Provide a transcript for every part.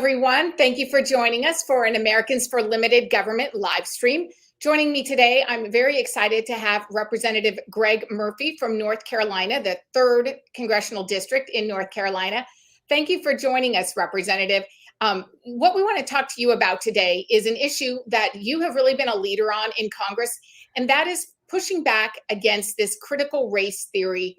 everyone. Thank you for joining us for an Americans for Limited Government live stream. Joining me today, I'm very excited to have Representative Greg Murphy from North Carolina, the 3rd Congressional District in North Carolina. Thank you for joining us, Representative. What we want to talk to you about today is an issue that you have really been a leader on in Congress, and that is pushing back against this critical race theory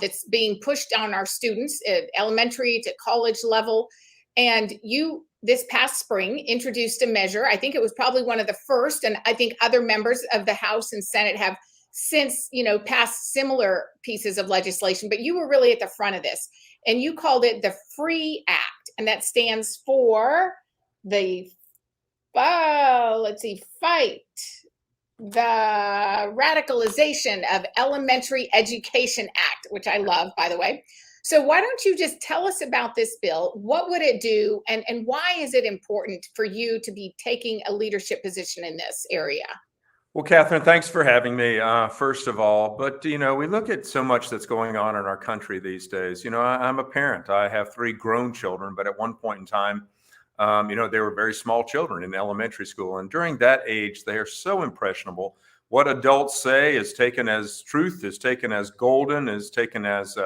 that's being pushed on our students at elementary to college level. And you, this past spring, introduced a measure. I think it was probably one of the first, and I think other members of the House and Senate have since, passed similar pieces of legislation, but you were really at the front of this. And you called it the FREE Act, and that stands for the, fight the radicalization of elementary education act, which I love, by the way. So why don't you just tell us about this bill? What would it do? And why is it important for you to be taking a leadership position in this area? Well, Catherine, thanks for having me, first of all. But, we look at so much that's going on in our country these days. I'm a parent. I have 3 grown children, but at one point in time, they were very small children in elementary school. And during that age, they are so impressionable. What adults say is taken as truth, is taken as golden, is taken as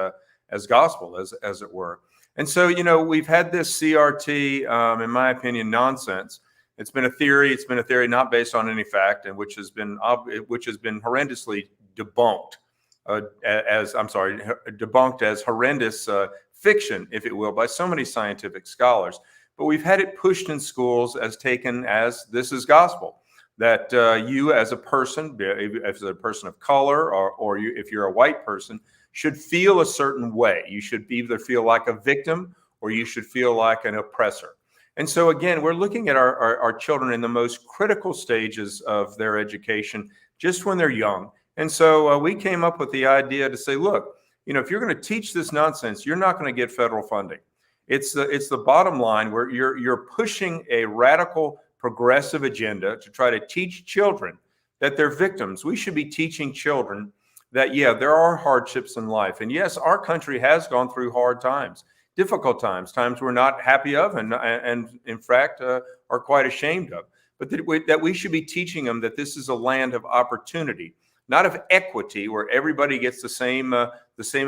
gospel, as it were. And so, we've had this CRT, in my opinion, nonsense. It's been a theory. It's been a theory not based on any fact, and which has been horrendously debunked debunked as horrendous fiction, if it will, by so many scientific scholars. But we've had it pushed in schools as taken as this is gospel, that you as a person of color, or you, if you're a white person, should feel a certain way. You should either feel like a victim or you should feel like an oppressor. And so again, we're looking at our children in the most critical stages of their education, just when they're young. And so we came up with the idea to say, look, if you're going to teach this nonsense, you're not going to get federal funding. It's the bottom line, where you're pushing a radical progressive agenda to try to teach children that they're victims. We should be teaching children that, there are hardships in life. And yes, our country has gone through hard times, difficult times we're not happy of, and in fact, are quite ashamed of. But that we should be teaching them that this is a land of opportunity, not of equity, where everybody gets the same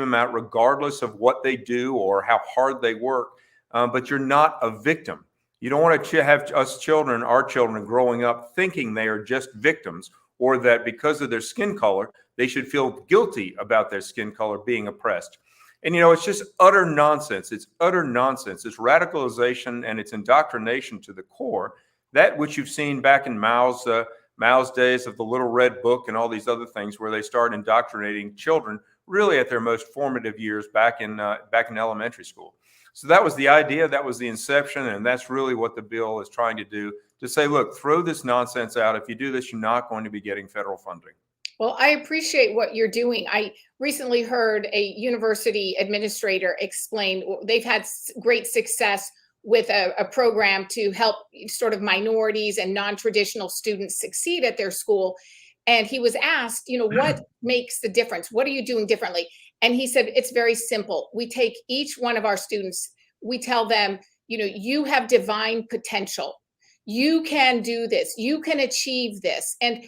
amount, regardless of what they do or how hard they work. But you're not a victim. You don't want to have our children growing up thinking they are just victims, or that because of their skin color, they should feel guilty about their skin color being oppressed. And, it's just utter nonsense. It's utter nonsense. It's radicalization and it's indoctrination to the core, that which you've seen back in Mao's days of the Little Red Book and all these other things, where they start indoctrinating children really at their most formative years back in elementary school. So that was the idea, that was the inception, and that's really what the bill is trying to do, to say, look, throw this nonsense out. If you do this, you're not going to be getting federal funding. Well, I appreciate what you're doing. I recently heard a university administrator explain they've had great success with a program to help sort of minorities and non-traditional students succeed at their school. And he was asked, what makes the difference? What are you doing differently? And he said, it's very simple. We take each one of our students, we tell them, you have divine potential. You can do this. You can achieve this. And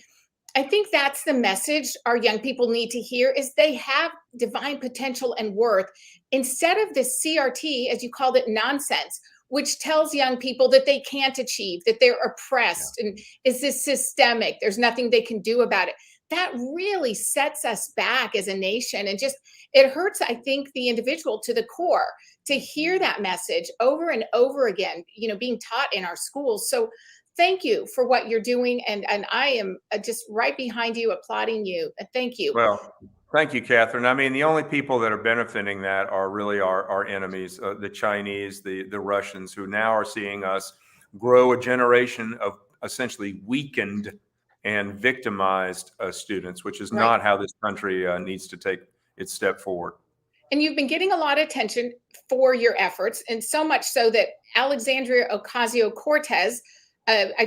I think that's the message our young people need to hear, is they have divine potential and worth, instead of this CRT, as you called it, nonsense, which tells young people that they can't achieve, that they're oppressed, and is this systemic? There's nothing they can do about it. That really sets us back as a nation, and just, it hurts, I think, the individual to the core to hear that message over and over again, being taught in our schools. So thank you for what you're doing. And I am just right behind you, applauding you. Thank you. Well, thank you, Catherine. I mean, the only people that are benefiting that are really our enemies, the Chinese, the Russians, who now are seeing us grow a generation of essentially weakened and victimized students, which is not how this country needs to take its step forward. And you've been getting a lot of attention for your efforts, and so much so that Alexandria Ocasio-Cortez,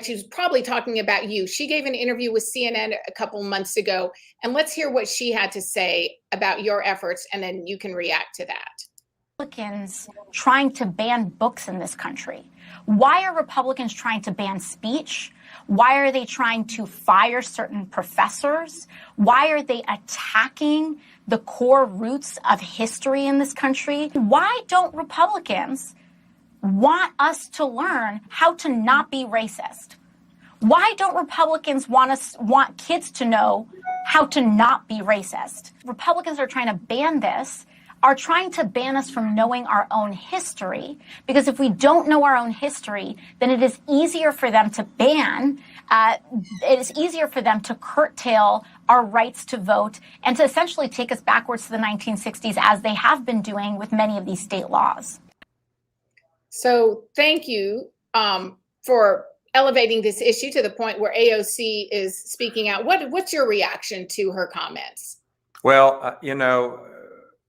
she was probably talking about you. She gave an interview with CNN a couple months ago, and let's hear what she had to say about your efforts, and then you can react to that. Republicans trying to ban books in this country? Why are Republicans trying to ban speech? Why are they trying to fire certain professors? Why are they attacking the core roots of history in this country? Why don't Republicans want us to learn how to not be racist? Why don't Republicans want kids to know how to not be racist? Republicans are trying to ban this, are trying to ban us from knowing our own history, because if we don't know our own history, then it is easier for them to ban, it is easier for them to curtail our rights to vote and to essentially take us backwards to the 1960s, as they have been doing with many of these state laws. So thank you for elevating this issue to the point where AOC is speaking out. What's your reaction to her comments? Well,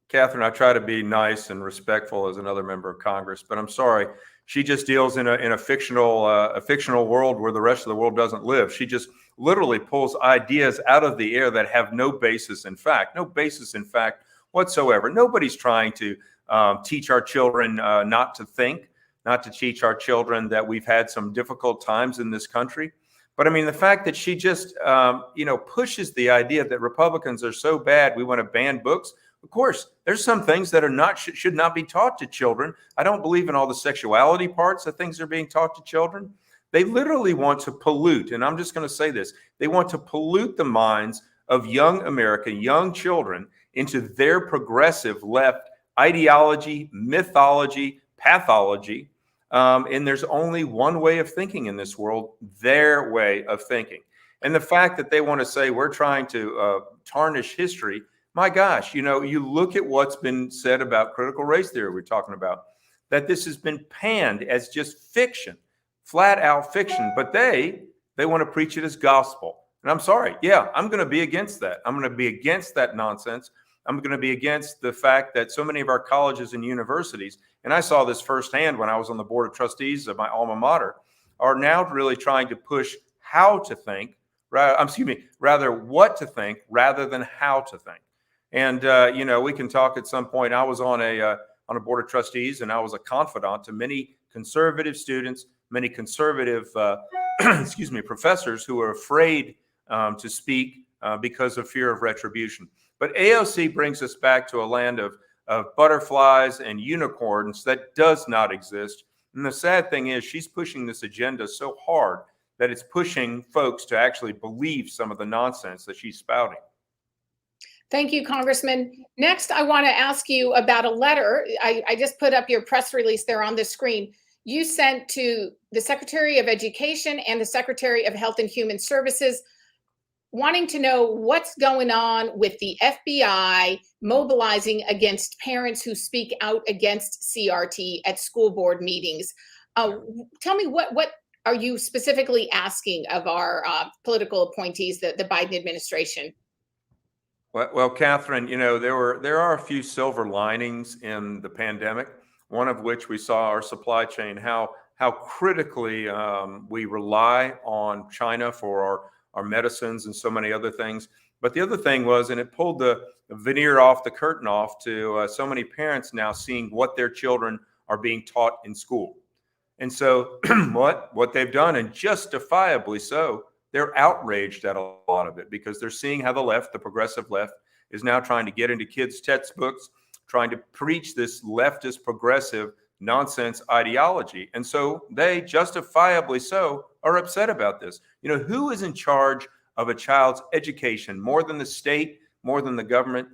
Catherine, I try to be nice and respectful as another member of Congress, but I'm sorry. She just deals in a fictional world where the rest of the world doesn't live. She just literally pulls ideas out of the air that have no basis in fact whatsoever. Nobody's trying to teach our children not to think, not to teach our children that we've had some difficult times in this country. But I mean, the fact that she just, pushes the idea that Republicans are so bad, we want to ban books. Of course, there's some things that are should not be taught to children. I don't believe in all the sexuality parts of things that are being taught to children. They literally want to pollute, and I'm just going to say this, they want to pollute the minds of young America, young children, into their progressive left ideology, mythology, pathology. And there's only one way of thinking in this world, their way of thinking. And the fact that they want to say we're trying to tarnish history, my gosh, you look at what's been said about critical race theory we're talking about, that this has been panned as just fiction, flat out fiction, but they want to preach it as gospel. And I'm sorry, yeah, I'm going to be against that. I'm going to be against that nonsense. I'm going to be against the fact that so many of our colleges and universities, and I saw this firsthand when I was on the board of trustees of my alma mater, are now really trying to push how to think, rather what to think rather than how to think. And, we can talk at some point. I was on a board of trustees, and I was a confidant to many conservative students, many conservative, professors who are afraid to speak because of fear of retribution. But AOC brings us back to a land of butterflies and unicorns that does not exist. And the sad thing is she's pushing this agenda so hard that it's pushing folks to actually believe some of the nonsense that she's spouting. Thank you, Congressman. Next, I want to ask you about a letter. I just put up your press release there on the screen. You sent to the Secretary of Education and the Secretary of Health and Human Services, wanting to know what's going on with the FBI mobilizing against parents who speak out against CRT at school board meetings. Tell me, what are you specifically asking of our political appointees, the Biden administration? Well, Catherine, there are a few silver linings in the pandemic. One of which we saw our supply chain, how critically we rely on China for our medicines and so many other things. But the other thing was, and it pulled the veneer off, the curtain off to so many parents now seeing what their children are being taught in school. And so what they've done, and justifiably so, they're outraged at a lot of it because they're seeing how the left, the progressive left, is now trying to get into kids' textbooks, trying to preach this leftist progressive nonsense ideology. And so they, justifiably so, are upset about this. Who is in charge of a child's education more than the state, more than the government?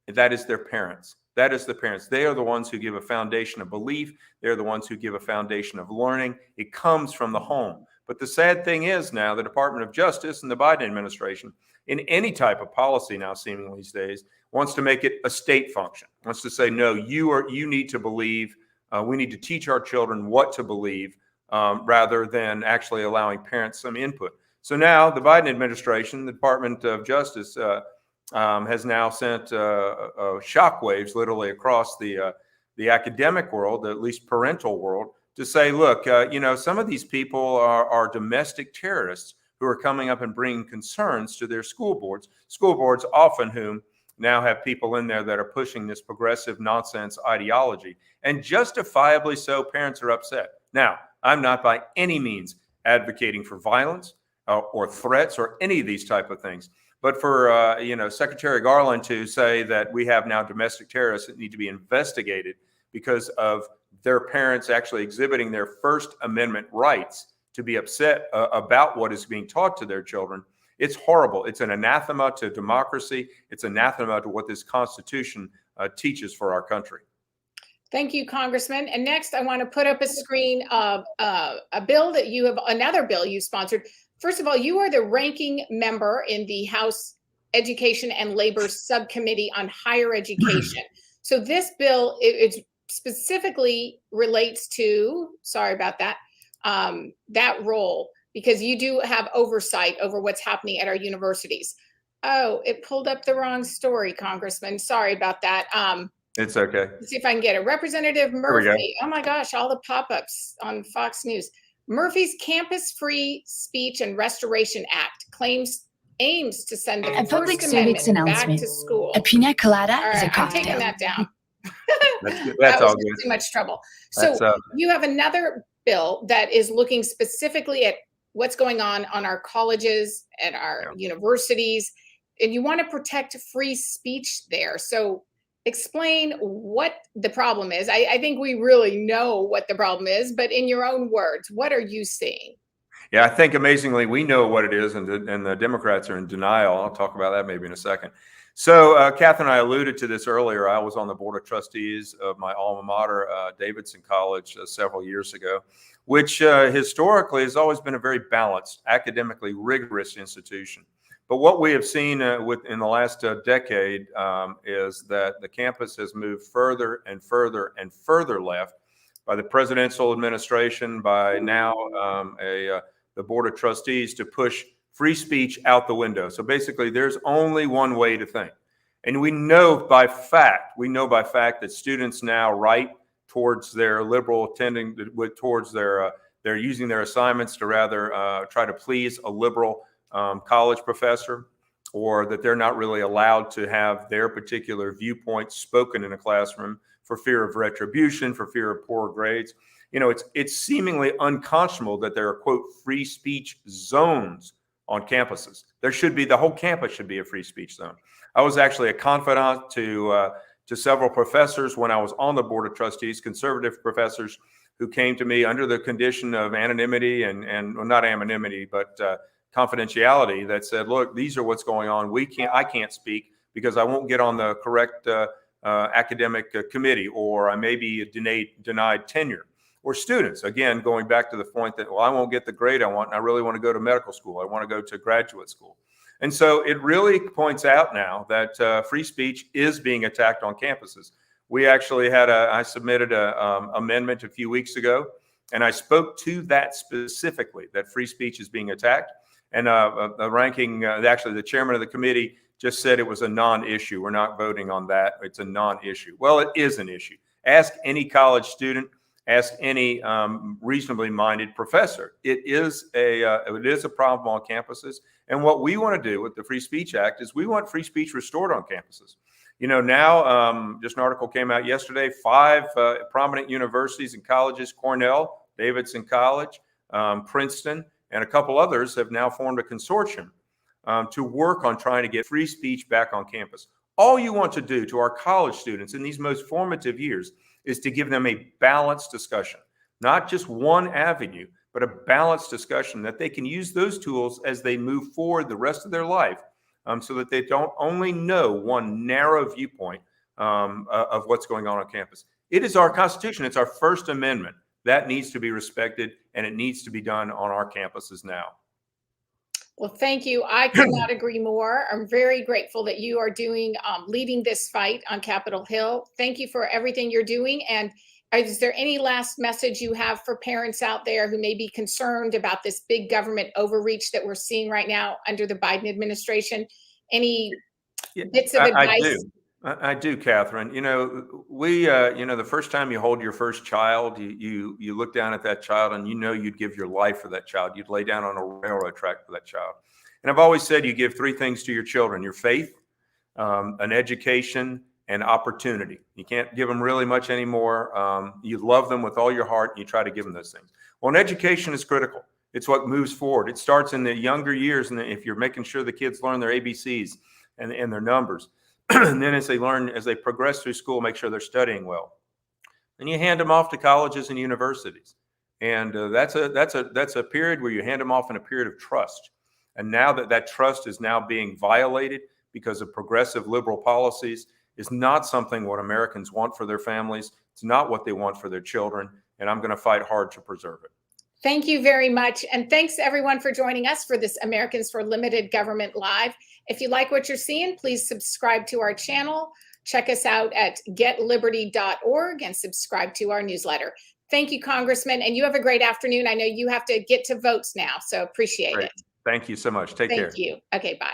That is their parents. That is the parents. They are the ones who give a foundation of belief. They're the ones who give a foundation of learning. It comes from the home. But the sad thing is now the Department of Justice and the Biden administration, in any type of policy now seemingly these days, wants to make it a state function, wants to say, no, you need to believe, we need to teach our children what to believe rather than actually allowing parents some input. So now the Biden administration, the Department of Justice has now sent shockwaves literally across the academic world, at least parental world, to say, look, some of these people are domestic terrorists who are coming up and bringing concerns to their school boards often whom now have people in there that are pushing this progressive nonsense ideology, and justifiably so. Parents are upset. Now, I'm not by any means advocating for violence or threats or any of these type of things. But for Secretary Garland to say that we have now domestic terrorists that need to be investigated because of their parents actually exhibiting their First Amendment rights to be upset about what is being taught to their children, it's horrible. It's an anathema to democracy. It's anathema to what this Constitution teaches for our country. Thank you, Congressman. And next, I want to put up a screen of a bill that you have, another bill you sponsored. First of all, you are the ranking member in the House Education and Labor Subcommittee on Higher Education. So this bill, it specifically relates to, sorry about that, that role, because you do have oversight over what's happening at our universities. Oh, it pulled up the wrong story, Congressman. Sorry about that. It's okay. Let's see if I can get it. Representative Murphy. Oh my gosh, all the pop-ups on Fox News. Murphy's Campus Free Speech and Restoration Act aims to send the public First service Amendment back announcement. to school. A pina colada All is a right, I'm taking cocktail. that down. That's That was all good. too much trouble. So you have another bill that is looking specifically at what's going on our colleges and our universities, and you want to protect free speech there. So explain what the problem is. I think we really know what the problem is, but in your own words, what are you seeing? Yeah, I think amazingly we know what it is, and the Democrats are in denial. I'll talk about that maybe in a second. So, Catherine, I alluded to this earlier. I was on the board of trustees of my alma mater, Davidson College, several years ago, which historically has always been a very balanced, academically rigorous institution. But what we have seen in the last decade is that the campus has moved further and further and further left by the presidential administration, by now the board of trustees, to push free speech out the window. So basically, there's only one way to think. And we know by fact that students now write towards their liberal tending towards they're using their assignments to rather try to please a liberal college professor, or that they're not really allowed to have their particular viewpoints spoken in a classroom for fear of retribution, for fear of poor grades. You know, it's seemingly unconscionable that there are, quote, free speech zones on campuses. The whole campus should be a free speech zone. I was actually a confidant to several professors when I was on the board of trustees, conservative professors who came to me under the condition of anonymity and well, not anonymity, but confidentiality, that said, look, these are what's going on. I can't speak because I won't get on the correct academic committee, or I may be denied tenure. Or students, again, going back to the point that, well, I won't get the grade I want, and I really want to go to medical school. I want to go to graduate school. And so it really points out now that free speech is being attacked on campuses. We actually I submitted an amendment a few weeks ago, and I spoke to that specifically, that free speech is being attacked. And actually the chairman of the committee just said it was a non-issue. We're not voting on that. It's a non-issue. Well, it is an issue. Ask any college student, ask any reasonably minded professor. It is a problem on campuses. And what we want to do with the Free Speech Act is we want free speech restored on campuses. You know, now just an article came out yesterday, 5 prominent universities and colleges, Cornell, Davidson College, Princeton, and a couple others have now formed a consortium to work on trying to get free speech back on campus. All you want to do to our college students in these most formative years is to give them a balanced discussion, not just one avenue, but a balanced discussion that they can use those tools as they move forward the rest of their life, so that they don't only know one narrow viewpoint of what's going on campus. It is our Constitution. It's our First Amendment. That needs to be respected, and it needs to be done on our campuses now. Well, thank you. I could not agree more. I'm very grateful that you are leading this fight on Capitol Hill. Thank you for everything you're doing. And is there any last message you have for parents out there who may be concerned about this big government overreach that we're seeing right now under the Biden administration? Any bits of advice? I do, Catherine. You know, the first time you hold your first child, you look down at that child and you'd give your life for that child. You'd lay down on a railroad track for that child. And I've always said you give 3 things to your children: your faith, an education, and opportunity. You can't give them really much anymore. You love them with all your heart, and you try to give them those things. Well, and education is critical. It's what moves forward. It starts in the younger years, and if you're making sure the kids learn their ABCs and their numbers, and then as they progress through school, make sure they're studying well. Then you hand them off to colleges and universities, and that's a period where you hand them off in a period of trust. And now that trust is now being violated because of progressive liberal policies, is not something what Americans want for their families. It's not what they want for their children, and I'm going to fight hard to preserve it. Thank you very much. And thanks everyone for joining us for this Americans for Limited Government Live. If you like what you're seeing, please subscribe to our channel. Check us out at getliberty.org and subscribe to our newsletter. Thank you, Congressman. And you have a great afternoon. I know you have to get to votes now, so appreciate it. Thank you so much. Take care. Thank you. Okay, bye.